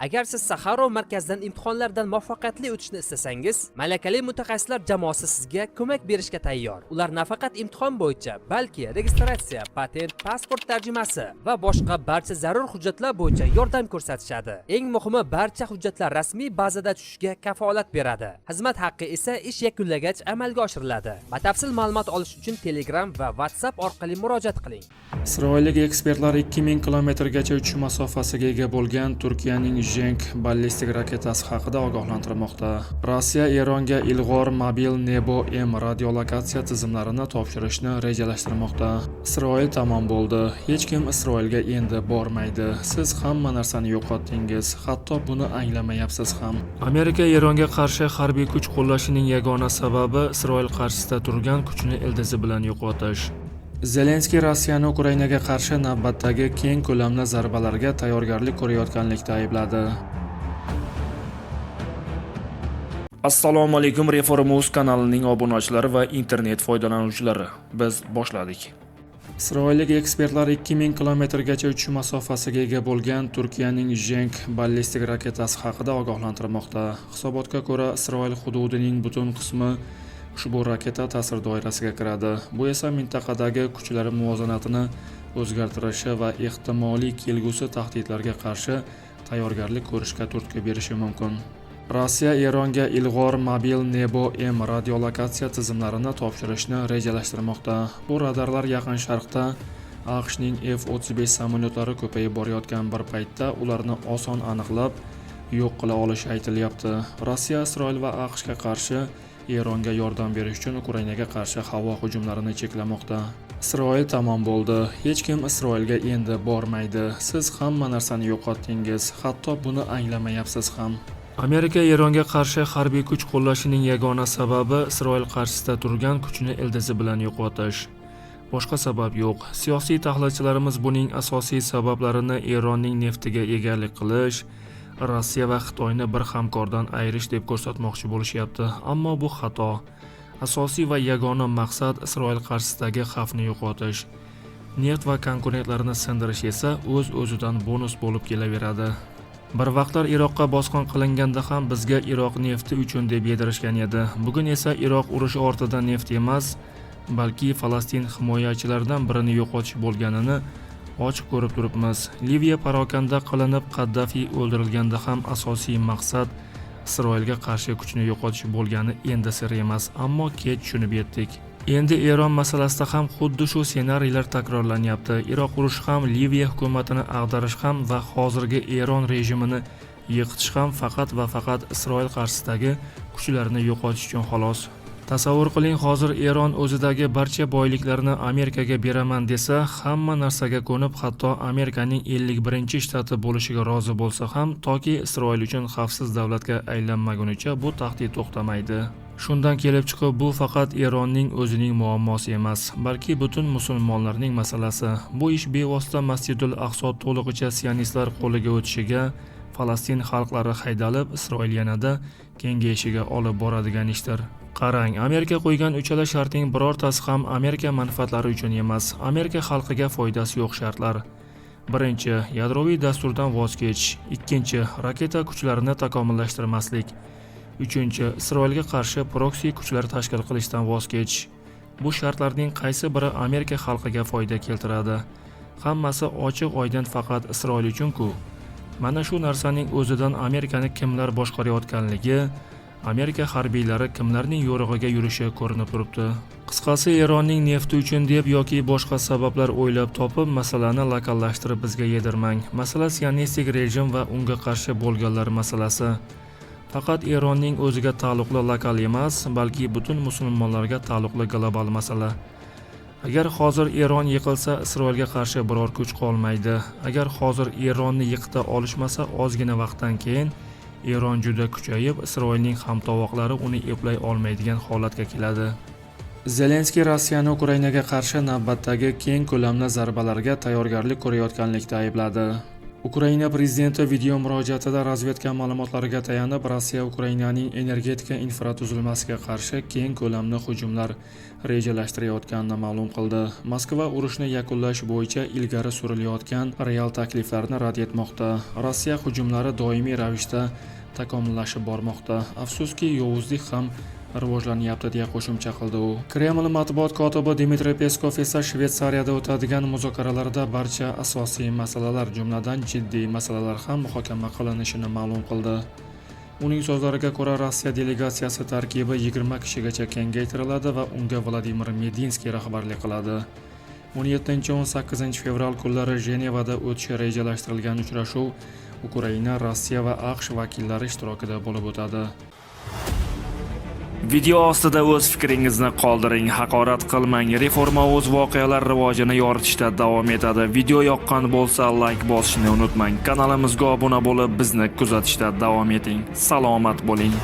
Agar siz Saxarov markazidan imtihonlardan muvaffaqiyatli o'tishni istasangiz, malakali mutaxassislar jamoasi sizga ko'mak berishga tayyor. Ular nafaqat imtihon bo'yicha, balki registratsiya, patent, pasport tarjimasi va boshqa barcha zarur hujjatlar bo'yicha yordam ko'rsatishadi. Eng muhimi, barcha hujjatlar rasmiy bazada tushishiga kafolat beradi. Xizmat haqqi esa ish yakunlagach amalga oshiriladi. Batafsil ma'lumot olish uchun Telegram va WhatsApp orqali murojaat qiling. Isroillik ekspertlar 2000 kilometrgacha uchish masofasiga ega bo'lgan Turkiyaning Jenk ballistik raketasi haqida ogohlantirmoqda. Rossiya Eronga ilg'or mobil Nebo M radiolokatsiya tizimlarini topshirishni rejalashtirmoqda. Isroil tamom bo'ldi. Hech kim Isroilga endi bormaydi. Siz hamma narsani yo'qotdingiz, hatto buni anglamayapsiz ham. Amerika Eronga qarshi harbiy kuch qo'llashining yagona sababi Isroil qarshisida turgan kuchni ildizi bilan yo'qotish. Zelenskiy Rossiyani Ukrainaga qarshi navbatdagi keng ko'lamli zarbalarga tayyorgarlik ko'rayotganlikda aybladi. Assalomu alaykum, Reformuz kanalining obunachilari va internet foydalanuvchilari. Biz boshladik. Isroillik ekspertlar 2000 kilometrgacha uchish masofasiga ega bo'lgan Turkiyaning Jenk ballistik raketasi haqida ogohlantirmoqda. Hisobotga ko'ra, Isroil hududining butun qismi ushbu raketa ta'sir doirasiga kiradi. Bu esa mintaqadagi kuchlar muvozanatini o'zgartirishi va ehtimoliy kelgusi tahdidlarga qarshi tayyorgarlik ko'rishga turtki berishi mumkin. Rossiya Eronga ilg'or mobil Nebo M radiolokatsiya tizimlarini topshirishni rejalashtirmoqda. Bu radarlar Yaqin Sharqda AQShning F-35 samolyotlari ko'payib borayotgan bir paytda ularni oson aniqlab yo'q qila olishi aytilyapti. Rossiya Isroil va AQShga qarshi Eronga yordam berish uchun Ukrainaga qarshi havo hujumlarini cheklamoqda. Isroil tamom bo'ldi. Hech kim Isroilga endi bormaydi. Siz hamma narsani yo'qotdingiz, hatto buni anglamayapsiz ham. Amerika Eronga qarshi harbiy kuch qo'llashining yagona sababi Isroil qarshisida turgan kuchni ildizi bilan yo'qotish. Boshqa sabab yo'q. Siyosiy tahlilchilarimiz buning asosiy sabablarini Eronning neftiga egalik qilish, Rossiya va Xitoyni bir hamkordan ayirish deb ko'rsatmoqchi bo'lishyapti, ammo bu xato. Asosiy va yagona maqsad Isroil qarshisidagi xavfni yo'qotish. Neft va konkurentlarini sindirish esa o'z-o'zidan bonus bo'lib kelaveradi. Bir vaqtlar Iroqqa bosqin qilinganda ham bizga Iroq nefti uchun deb yedirishgan edi. Bugun esa Iroq urushi ortida neft emas, balki Falastin himoyachilaridan birini yo'qotish bo'lganini ochiq ko'rib turibmiz. Liviya parokanda qilinib Qaddafi o'ldirilganda ham asosiy maqsad Isroilga qarshi kuchni yo'qotish bo'lgani endi sir emas, ammo kech tushunib yetdik. Endi Eron masalasida ham xuddi shu ssenariylar takrorlanyapti. Iroq urushi ham, Liviya hukumatini ag'darish ham va hozirgi Eron rejimini yiqitish ham faqat va faqat Isroil qarshisidagi kuchlarni yo'qotish uchun xolos. Tasavvur qiling, hozir Eron o'zidagi barcha boyliklarni Amerikaga beraman desa, hamma narsaga ko'nib, hatto Amerikaning 51-shtati bo'lishiga rozi bo'lsa ham, toki Isroil uchun xavfsiz davlatga aylanmagunicha bu tahdid to'xtamaydi. Shundan kelib chiqib, bu faqat Eronning o'zining muammosi emas, balki butun musulmonlarning masalasi. Bu ish bevosita Masjidul Aqso to'lig'icha sionistlar qo'liga o'tishiga, Falastin xalqlari haydalib, Isroil yanada kengayishiga olib boradigan ishdir. Qarang, Amerika qo'ygan uchala shartning birortasi ham Amerika manfaatlari uchun emas, Amerika xalqiga foydasi yo'q shartlar. Birinchi, yadroviy dasturdan voz kechish. Ikkinchi, raketa kuchlarini takomillashtirmaslik. Uchinchi, Isroilga qarshi proksi kuchlar tashkil qilishdan voz kechish. Bu shartlarning qaysi biri Amerika xalqiga foyda keltiradi? Hammasi ochiq-oydin faqat Isroil uchun-ku. Mana shu narsaning o'zidan Amerikani kimlar boshqarayotganligi, Amerika harbiylari kimlarning yo'rig'iga yurishi ko'rinib turibdi. Qisqasi, Eronning nefti uchun deb yoki boshqa sabablar o'ylab topib, masalani lokallashtirib bizga yedirmang. Masala sionistik rejim va unga qarshi bo'lganlar masalasi. Faqat Eronning o'ziga taalluqli lokal emas, balki butun musulmonlarga taalluqli global masala. Agar hozir Eron yiqilsa, Isroilga qarshi biror kuch qolmaydi. Agar hozir Eronni yiqita olishmasa, ozgina vaqtdan keyin Eron juda kuchayib, Isroilning hamtovoqlari uni eplay olmaydigan holatga keladi. Zelenskiy Rossiyani Ukrainaga qarshi navbatdagi keng ko'lamli zarbalarga tayyorgarlik ko'rayotganlikda aybladi. Ukraina prezidenti video murojaatida razvedka ma'lumotlariga tayanib, Rossiya Ukrainaning energetika infratuzilmasiga qarshi keng ko'lamli hujumlar rejalashtirayotganini ma'lum qildi. Moskva urushni yakunlash bo'yicha ilgari surilayotgan real takliflarni rad etmoqda. Rossiya hujumlari doimiy ravishda takomillashib bormoqda. Afsuski, yovuzlik ham rivojlanyapti deya qo'shimcha qildi u. Kreml matbuot kotibi Dmitriy Peskov esa Shveysariyada o'tadigan muzokaralarda barcha asosiy masalalar, jumladan jiddiy masalalar ham muhokama qilinishini ma'lum qildi. Uning so'zlariga ko'ra, Rossiya delegatsiyasi tarkibi 20 kishigacha kengaytiriladi va unga Vladimir Medinskiy rahbarlik qiladi. 17-18 fevral kunlari Jenevada o'tishi rejalashtirilgan uchrashuv Ukraina, Rossiya va AQSh vakillari ishtirokida bo'lib o'tadi. Video ostida o'z fikringizni qoldiring, haqorat qilmang. Reforma o'z voqealar rivojini yoritishda davom etadi. Video yoqqan bo'lsa, like bosishni unutmang. Kanalimizga obuna bo'lib, bizni kuzatishda davom eting. Salomat bo'ling.